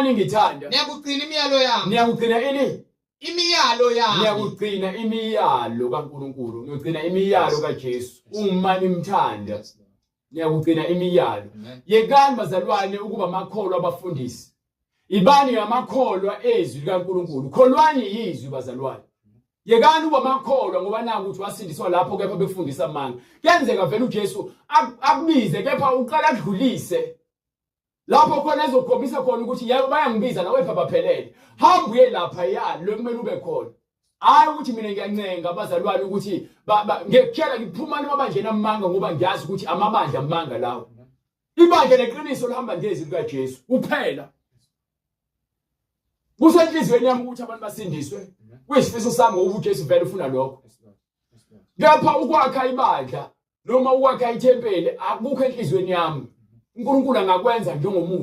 ningithanda niyakugcina imiyalo yami. Niyakugcina ini? Imiyalo yami. Niyakugcina imiyalo kaNkulunkulu. Niyagcina imiyalo kaJesu. Uma nimthanda niyakugcina imiyalo. Yekani bazalwane ukuba amakholwa abafundisi. Ibani amakholwa ezwi likaNkulunkulu. Kholwani yizwi bazalwane. Yekani uba amakholwa ngoba naku ukuthi wasindiswa lapho kepha befundisa amanga. Kuyenzeka vele uJesu akubize kepha uqala akudlulise. Lapho khona ezokhombisa khona ukuthi yebo bayangibiza nawe phapha phelele. Hamba uye lapha lo kumele ube khona. Hayi ukuthi mina ngiyancenga abazalwane ukuthi ngekutshela ngiphumane amabandla amanga ngoba ngiyazi ukuthi amabandla amanga lawo. Ibandla leqiniso lihamba ngezwi likaJesu kuphela. Kusenhlizweni yami ukuthi abantu basindiswe. Kuyisifiso sami ngoba uJesu vele ufuna lokho. Kepha ukwakha ibandla noma ukwakha ithempeli akukho enhlizweni yami. uNkulunkulu angakwenza njengomusa.